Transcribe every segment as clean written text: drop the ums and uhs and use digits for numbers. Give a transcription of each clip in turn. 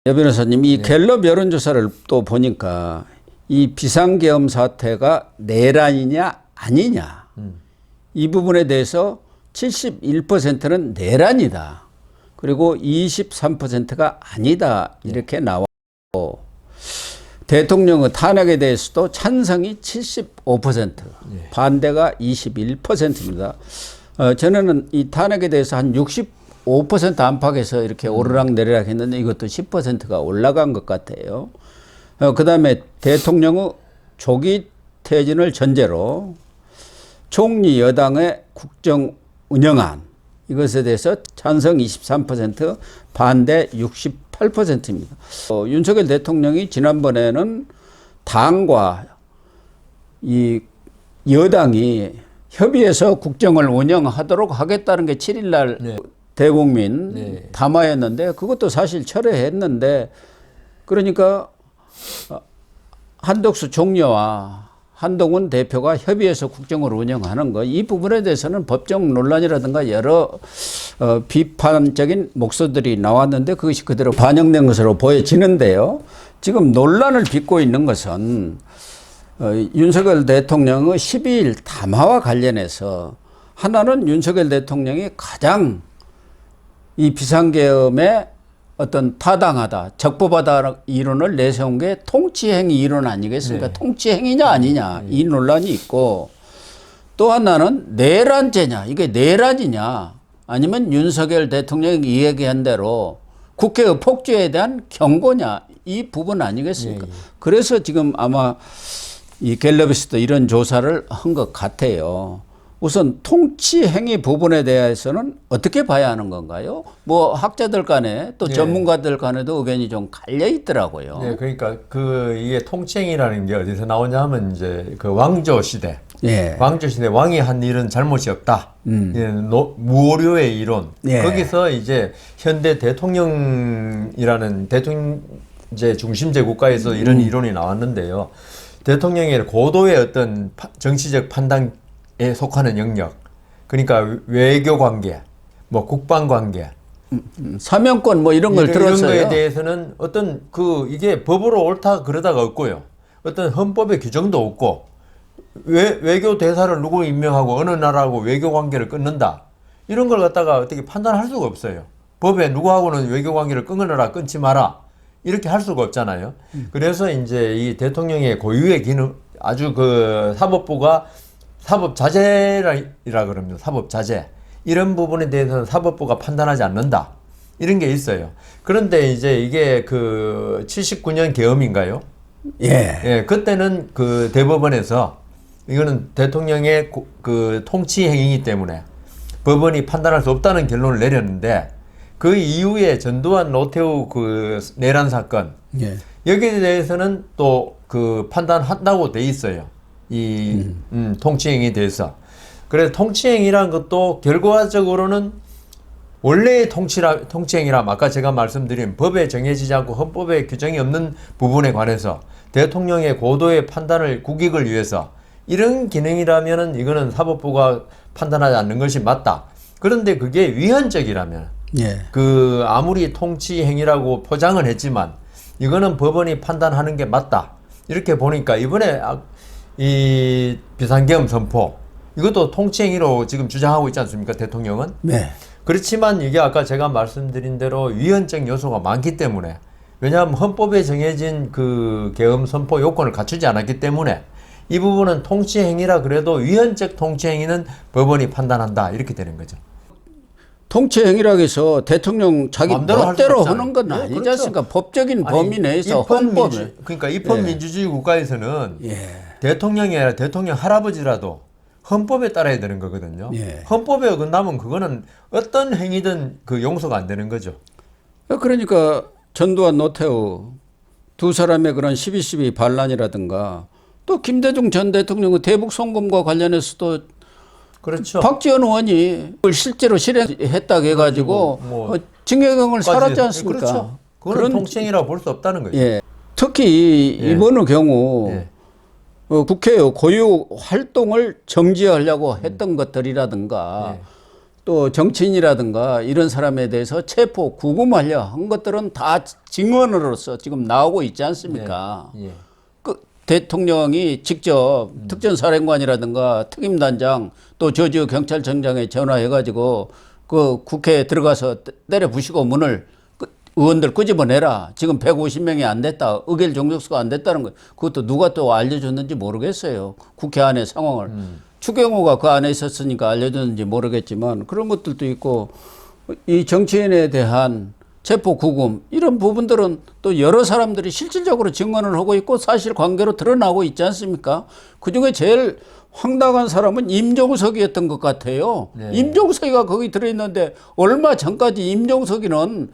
여 변호사님, 이 네. 갤럽 여론조사를 또 보니까 이 비상계엄 사태가 내란이냐 아니냐 이 부분에 대해서 71%는 내란이다. 그리고 23%가 아니다. 이렇게 나왔고 대통령의 탄핵에 대해서도 찬성이 75%, 반대가 21%입니다. 저는 이 탄핵에 대해서 한 65% 안팎에서 이렇게 오르락내리락 했는데 이것도 10%가 올라간 것 같아요. 그 다음에 대통령의 조기 퇴진을 전제로 총리 여당의 국정 운영안 이것에 대해서 찬성 23%, 반대 68%입니다. 윤석열 대통령이 지난번에는 당과 이 여당이 협의해서 국정을 운영하도록 하겠다는 게 7일 날 네. 대국민 담화였는데 그것도 사실 철회했는데 그러니까 한덕수 총리와 한동훈 대표가 협의해서 국정을 운영하는 거 이 부분에 대해서는 법적 논란이라든가 여러 비판적인 목소리들이 나왔는데 그것이 그대로 반영된 것으로 보여지는데요. 지금 논란을 빚고 있는 것은 윤석열 대통령의 12일 담화와 관련해서 하나는 윤석열 대통령이 가장 이 비상계엄에 어떤 타당하다, 적법하다 이론을 내세운 게 통치행위 이론 아니겠습니까? 네. 통치행위냐 아니냐 이 논란이 있고 또 하나는 내란죄냐 이게 내란이냐 아니면 윤석열 대통령이 이야기한 대로 국회의 폭주에 대한 경고냐 이 부분 아니겠습니까? 그래서 지금 아마 이 갤럽에서도 이런 조사를 한 것 같아요. 우선 통치 행위 부분에 대해서는 어떻게 봐야 하는 건가요? 뭐 학자들 간에 또 전문가들 간에도 의견이 좀 갈려 있더라고요. 네, 그러니까 이게 통치행위라는 게 어디서 나오냐 하면 이제 그 왕조 시대. 왕조 시대 왕이 한 일은 잘못이 없다. 무오류의 이론. 거기서 이제 현대 대통령이라는 이제 중심제 국가에서 이런 이론이 나왔는데요. 대통령의 고도의 어떤 정치적 판단에 속하는 영역, 그러니까 외교 관계, 뭐 국방 관계, 사면권 뭐 이런 걸 들었어요. 이런 거에 대해서는 어떤 이게 법으로 옳다 그러다가 없고요. 어떤 헌법의 규정도 없고 외교 대사를 누구 임명하고 어느 나라하고 외교 관계를 끊는다 이런 걸 갖다가 어떻게 판단할 수가 없어요. 법에 누구하고는 외교 관계를 끊어라 끊지 마라 이렇게 할 수가 없잖아요. 그래서 이제 이 대통령의 고유의 기능 아주 사법부가 사법자재라 그럽니다. 사법자재. 이런 부분에 대해서는 사법부가 판단하지 않는다. 이런 게 있어요. 그런데 이제 이게 79년 계엄인가요? 그때는 대법원에서 이거는 대통령의 통치 행위이기 때문에 법원이 판단할 수 없다는 결론을 내렸는데 그 이후에 전두환 노태우 내란 사건 여기에 대해서는 또 판단한다고 돼 있어요. 통치행위에 대해서. 그래서 통치행위란 것도 결과적으로는 원래의 통치행위라 아까 제가 말씀드린 법에 정해지지 않고 헌법에 규정이 없는 부분에 관해서 대통령의 고도의 판단을 국익을 위해서 이런 기능이라면은 이거는 사법부가 판단하지 않는 것이 맞다. 그런데 그게 위헌적이라면 아무리 통치행위라고 포장을 했지만 이거는 법원이 판단하는 게 맞다. 이렇게 보니까 이번에 이 비상계엄 선포 이것도 통치행위로 지금 주장하고 있지 않습니까? 대통령은. 그렇지만 이게 아까 제가 말씀드린 대로 위헌적 요소가 많기 때문에 왜냐하면 헌법에 정해진 계엄 선포 요건을 갖추지 않았기 때문에 이 부분은 통치행위라 그래도 위헌적 통치행위는 법원이 판단한다 이렇게 되는 거죠. 통치행위라고 해서 대통령 자기 멋대로 하는 건 아니지 그렇죠. 않습니까? 법적인 범위 내에서 헌법을. 그러니까 입헌민주주의 국가에서는 대통령이 아니라 대통령 할아버지라도 헌법에 따라야 되는 거거든요. 헌법에 어긋나면 그거는 어떤 행위든 용서가 안 되는 거죠. 그러니까 전두환 노태우 두 사람의 그런 12.12 반란이라든가 또 김대중 전 대통령의 대북 송금과 관련해서도 그렇죠. 박지원 의원이 그걸 실제로 실행했다고 해가지고 징역형을 살았지 않습니까? 그렇죠. 그건 통치행위라고 볼 수 없다는 거죠. 특히 이번의 경우 국회의 고유 활동을 정지하려고 했던 것들이라든가 또 정치인이라든가 이런 사람에 대해서 체포 구금하려 한 것들은 다 증언으로서 지금 나오고 있지 않습니까? 예. 그 대통령이 직접 특전사령관이라든가 특임단장 또 저지역 경찰청장에 전화해가지고 그 국회에 들어가서 때려 부시고 문을 의원들 끄집어내라. 지금 150명이 안 됐다. 의결 종족수가 안 됐다는 거. 그것도 누가 또 알려줬는지 모르겠어요. 국회 안의 상황을. 추경호가 그 안에 있었으니까 알려줬는지 모르겠지만 그런 것들도 있고 이 정치인에 대한 체포 구금 이런 부분들은 또 여러 사람들이 실질적으로 증언을 하고 있고 사실관계로 드러나고 있지 않습니까? 그중에 제일 황당한 사람은 임종석이었던 것 같아요. 네. 임종석이가 거기 들어있는데 얼마 전까지 임종석이는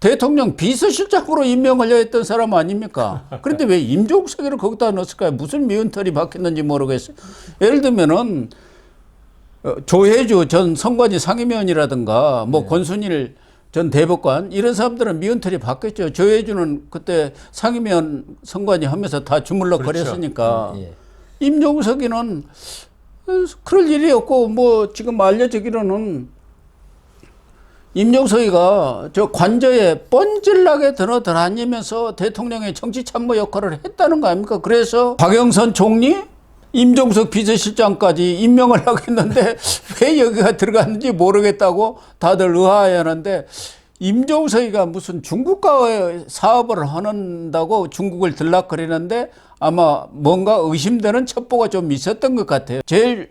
대통령 비서실장으로 임명하려 했던 사람 아닙니까? 그런데 왜 임종석이를 거기다 넣었을까요? 무슨 미운털이 박혔는지 모르겠어요. 예를 들면은 조혜주 전 선관위 상임위원이라든가 뭐 권순일 전 대법관 이런 사람들은 미운털이 박혔죠. 조혜주는 그때 상임위원 선관위 하면서 다 주물럭거렸으니까. 그렇죠. 예. 임종석이는 그럴 일이 없고 뭐 지금 알려지기로는 임종석이가 저 관저에 뻔질나게 들어다니면서 대통령의 정치 참모 역할을 했다는 거 아닙니까? 그래서 박영선 총리, 임종석 비서실장까지 임명을 하고 있는데 왜 여기가 들어갔는지 모르겠다고 다들 의아해하는데 임종석이가 무슨 중국과의 사업을 하는다고 중국을 들락거리는데 아마 뭔가 의심되는 첩보가 좀 있었던 것 같아요. 제일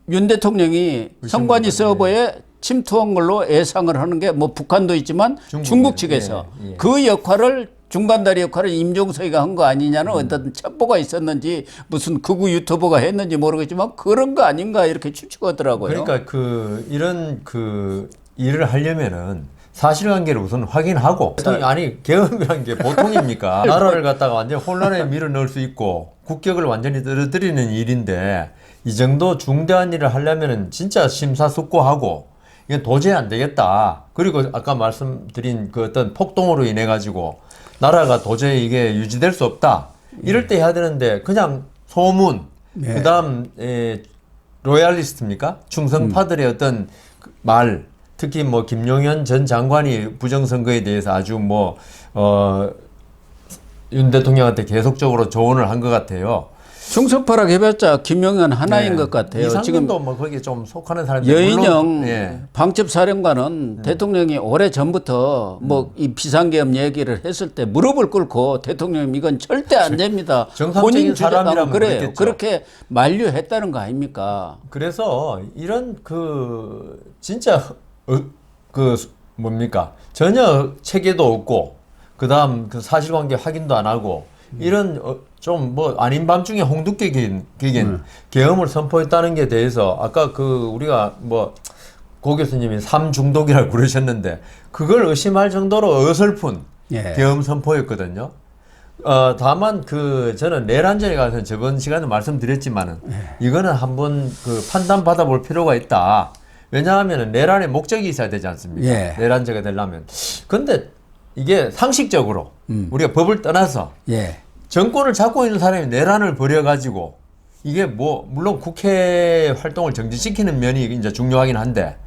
윤 대통령이 선관위 서버에 침투한 걸로 예상을 하는 게 뭐 북한도 있지만 중국 측에서 예. 그 역할을 중간다리 역할을 임종석이가 한 거 아니냐는 어떤 첩보가 있었는지 무슨 극우 유튜버가 했는지 모르겠지만 그런 거 아닌가 이렇게 추측하더라고요. 그러니까 이런 일을 하려면은 사실관계를 우선 확인하고 아니 계엄이란 게 보통입니까? 나라를 갖다가 완전 혼란에 밀어넣을 수 있고 국격을 완전히 떨어뜨리는 일인데 이 정도 중대한 일을 하려면은 진짜 심사숙고하고 이건 도저히 안 되겠다. 그리고 아까 말씀드린 그 어떤 폭동으로 인해 가지고 나라가 도저히 이게 유지될 수 없다. 이럴 때 해야 되는데 그냥 소문, 그다음 로얄리스트입니까? 충성파들의 어떤 말, 특히 뭐 김용현 전 장관이 부정선거에 대해서 아주 윤 대통령한테 계속적으로 조언을 한 것 같아요. 충성파라고 해봤자 김용현 하나인 것 같아요. 지금 뭐 거기에 좀 속하는 사람들 여인영 방첩사령관은 대통령이 오래 전부터 뭐 이 비상계엄 얘기를 했을 때 무릎을 꿇고 대통령님 이건 절대 안 됩니다. 정상적인 사람이라면 그래요. 그랬겠죠. 그렇게 만류했다는 거 아닙니까? 그래서 이런 진짜 뭡니까 전혀 체계도 없고 그다음 사실관계 확인도 안 하고 이런 좀 아닌 밤중에 홍두깨긴 계엄을 선포했다는 게 대해서 아까 우리가 고 교수님이 삼중독이라고 그러셨는데 그걸 의심할 정도로 어설픈 계엄 선포였거든요. 다만 저는 내란전에 가서 저번 시간에 말씀드렸지만은 이거는 한번 판단 받아볼 필요가 있다. 왜냐하면 내란의 목적이 있어야 되지 않습니까? 내란죄가 되려면. 근데 이게 상식적으로 우리가 법을 떠나서 정권을 잡고 있는 사람이 내란을 벌여가지고 이게 물론 국회 활동을 정지시키는 면이 이제 중요하긴 한데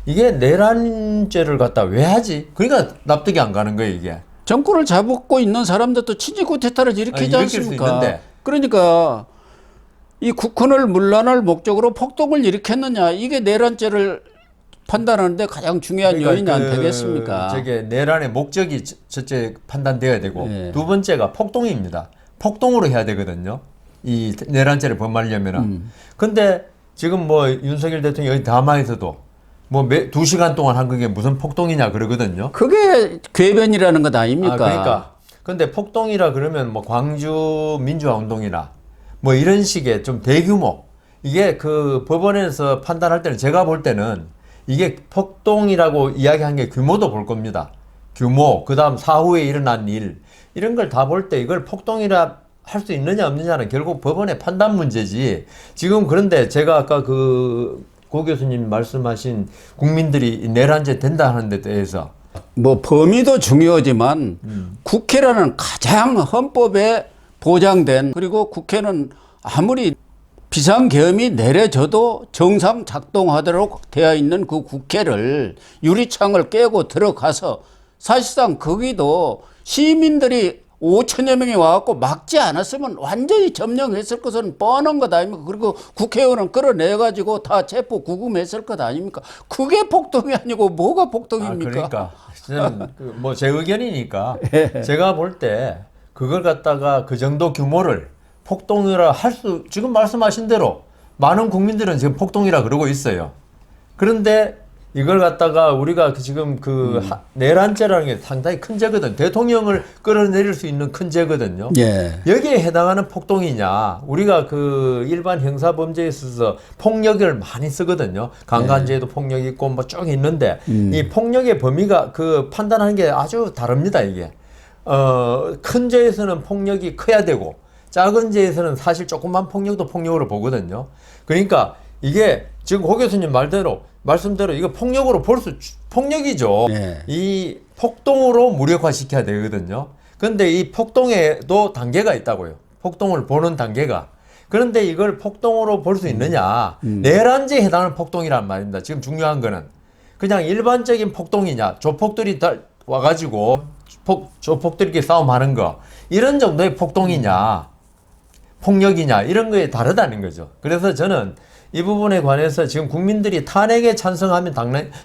이게 내란죄를 갖다 왜 하지? 그러니까 납득이 안 가는 거예요, 이게. 정권을 잡고 있는 사람들도 친지 쿠데타를 일으키지 않습니까? 그러니까 이 국헌을 문란할 목적으로 폭동을 일으켰느냐 이게 내란죄를 판단하는데 가장 중요한 요인이 안 되겠습니까? 저게 내란의 목적이 첫째 판단되어야 되고 두 번째가 폭동입니다. 폭동으로 해야 되거든요. 이 내란죄를 범하려면은. 근데 지금 윤석열 대통령이 여기 담화에서도 2시간 동안 한 그게 무슨 폭동이냐 그러거든요. 그게 궤변이라는 것 아닙니까? 그러니까. 근데 폭동이라 그러면 광주 민주화 운동이나 이런 식의 좀 대규모 이게 법원에서 판단할 때는 제가 볼 때는 이게 폭동이라고 이야기한 게 규모도 볼 겁니다. 규모, 그 다음 사후에 일어난 일, 이런 걸 다 볼 때 이걸 폭동이라 할 수 있느냐 없느냐는 결국 법원의 판단 문제지. 지금 그런데 제가 아까 고 교수님 말씀하신 국민들이 내란죄 된다 하는 데 대해서 범위도 중요하지만 국회라는 가장 헌법에 보장된 그리고 국회는 아무리 비상계엄이 내려져도 정상 작동하도록 되어 있는 그 국회를 유리창을 깨고 들어가서 사실상 거기도 시민들이 5천여 명이 와갖고 막지 않았으면 완전히 점령했을 것은 뻔한 것 아닙니까? 그리고 국회의원은 끌어내가지고 다 체포 구금했을 것 아닙니까? 그게 폭동이 아니고 뭐가 폭동입니까? 그러니까 저는 뭐 제 의견이니까 제가 볼 때 그걸 갖다가 그 정도 규모를 폭동이라 할 수, 지금 말씀하신 대로 많은 국민들은 지금 폭동이라 그러고 있어요. 그런데 이걸 갖다가 우리가 지금 내란죄라는 게 상당히 큰 죄거든. 대통령을 끌어내릴 수 있는 큰 죄거든요. 예. 여기에 해당하는 폭동이냐. 우리가 그 일반 형사범죄에 있어서 폭력을 많이 쓰거든요. 강간죄에도 폭력이 있고 뭐 쭉 있는데 이 폭력의 범위가 그 판단하는 게 아주 다릅니다, 이게. 큰 죄에서는 폭력이 커야 되고 작은 죄에서는 사실 조금만 폭력도 폭력으로 보거든요. 그러니까 이게 지금 고 교수님 말씀대로 이거 폭력으로 폭력이죠. 네. 이 폭동으로 무력화시켜야 되거든요. 그런데 이 폭동에도 단계가 있다고요. 폭동을 보는 단계가. 그런데 이걸 폭동으로 볼 수 있느냐. 내란죄에 해당하는 폭동이란 말입니다. 지금 중요한 거는. 그냥 일반적인 폭동이냐. 조폭들이 다 와가지고 조폭들끼리 싸움하는 거. 이런 정도의 폭동이냐. 폭력이냐. 이런 거에 다르다는 거죠. 그래서 저는 이 부분에 관해서 지금 국민들이 탄핵에 찬성하면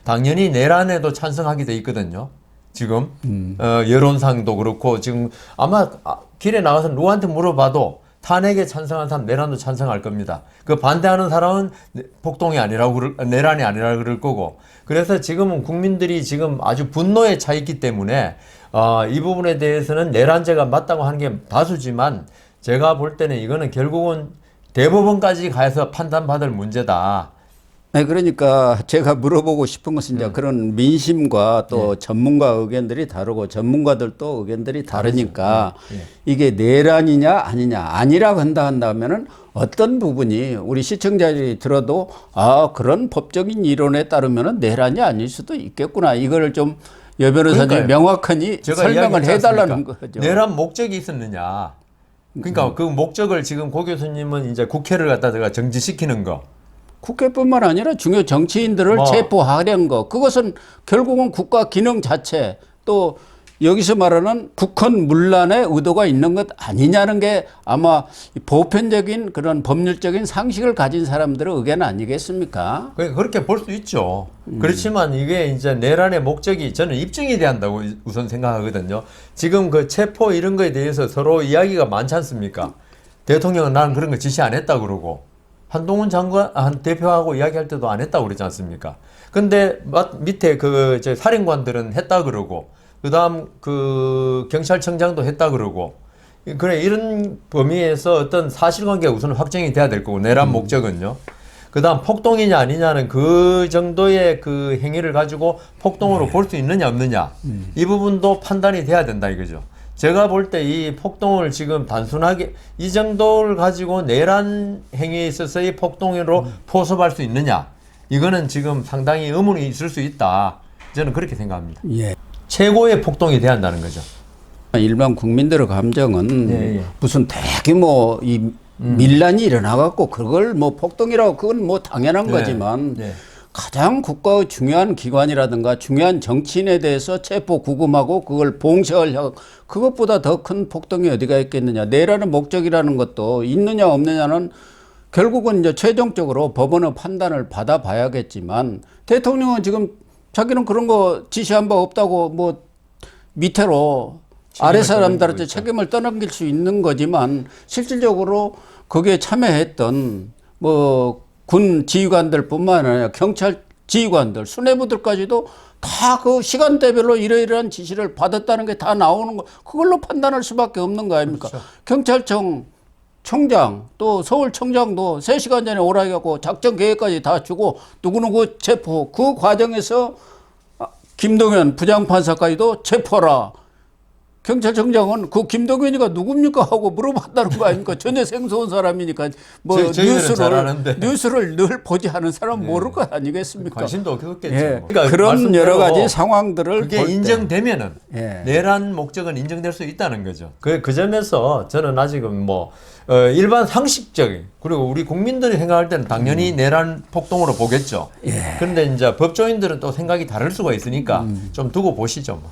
당연히 내란에도 찬성하게 돼 있거든요. 지금 여론상도 그렇고 지금 아마 길에 나가서 누구한테 물어봐도 탄핵에 찬성한 사람 내란도 찬성할 겁니다. 그 반대하는 사람은 폭동이 아니라고 내란이 아니라고 그럴 거고. 그래서 지금은 국민들이 지금 아주 분노에 차 있기 때문에 이 부분에 대해서는 내란죄가 맞다고 하는 게 다수지만 제가 볼 때는 이거는 결국은 대법원까지 가서 판단받을 문제다. 네, 그러니까 제가 물어보고 싶은 것은 이제 그런 민심과 또 전문가 의견들이 다르고 전문가들도 의견들이 다르니까 이게 내란이냐 아니냐 아니라고 한다면은 어떤 부분이 우리 시청자들이 들어도 그런 법적인 이론에 따르면은 내란이 아닐 수도 있겠구나. 이걸 좀 여 변호사님 명확하니 설명을 해달라는 거죠. 내란 목적이 있었느냐. 그러니까 그 목적을 지금 고 교수님은 이제 국회를 갖다가 정지시키는 거. 국회뿐만 아니라 중요 정치인들을 체포하려는 거. 그것은 결국은 국가 기능 자체 또 여기서 말하는 국헌 문란의 의도가 있는 것 아니냐는 게 아마 보편적인 그런 법률적인 상식을 가진 사람들의 의견 아니겠습니까? 그렇게 볼 수 있죠. 그렇지만 이게 이제 내란의 목적이 저는 입증이 돼야 한다고 우선 생각하거든요. 지금 그 체포 이런 거에 대해서 서로 이야기가 많지 않습니까? 대통령은 나는 그런 거 지시 안 했다 그러고 한동훈 장관 대표하고 이야기할 때도 안 했다고 그러지 않습니까? 근데 밑에 그 사령관들은 했다 그러고 그다음 그 경찰청장도 했다 그러고 그래 이런 범위에서 어떤 사실관계가 우선 확정이 돼야 될 거고 내란 목적은요. 그다음 폭동이냐 아니냐는 그 정도의 그 행위를 가지고 폭동으로 볼 수 있느냐 없느냐 이 부분도 판단이 돼야 된다 이거죠. 제가 볼 때 이 폭동을 지금 단순하게 이 정도를 가지고 내란 행위에 있어서의 폭동으로 포섭할 수 있느냐 이거는 지금 상당히 의문이 있을 수 있다. 저는 그렇게 생각합니다. 예. 최고의 폭동이 돼야 한다는 거죠. 일반 국민들의 감정은 무슨 대규모 이 밀란이 일어나갖고 그걸 뭐 폭동이라고 그건 뭐 당연한 거지만 가장 국가의 중요한 기관이라든가 중요한 정치인에 대해서 체포 구금하고 그걸 봉쇄를 하고 그것보다 더 큰 폭동이 어디가 있겠느냐. 내라는 목적이라는 것도 있느냐 없느냐는 결국은 이제 최종적으로 법원의 판단을 받아봐야겠지만 대통령은 지금 자기는 그런 거 지시한 바 없다고 뭐 밑으로 아래 사람들한테 책임을 떠넘길 수 있는 거지만 실질적으로 거기에 참여했던 뭐 군 지휘관들뿐만 아니라 경찰 지휘관들, 수뇌부들까지도 다 그 시간대별로 이러이러한 지시를 받았다는 게 다 나오는 거 그걸로 판단할 수밖에 없는 거 아닙니까? 그렇죠. 경찰청 청장 또 서울청장도 3시간 전에 오라 해갖고 작전 계획까지 다 주고 누구누구 체포 그 과정에서 김동연 부장판사까지도 체포하라 경찰청장은 그 김동연이가 누굽니까 하고 물어봤다는 거 아닙니까? 전혀 생소한 사람이니까 뭐 저희들은 잘 아는데. 뉴스를 늘 보지 않은 사람 모를 것 아니겠습니까? 관심도 없겠죠. 예. 그러니까 그런 말씀대로 여러 가지 상황들을 그게 볼 때. 인정되면은 예. 내란 목적은 인정될 수 있다는 거죠. 그 점에서 저는 아직은 뭐 일반 상식적인 그리고 우리 국민들이 생각할 때는 당연히 내란 폭동으로 보겠죠. 예. 그런데 이제 법조인들은 또 생각이 다를 수가 있으니까 좀 두고 보시죠. 뭐.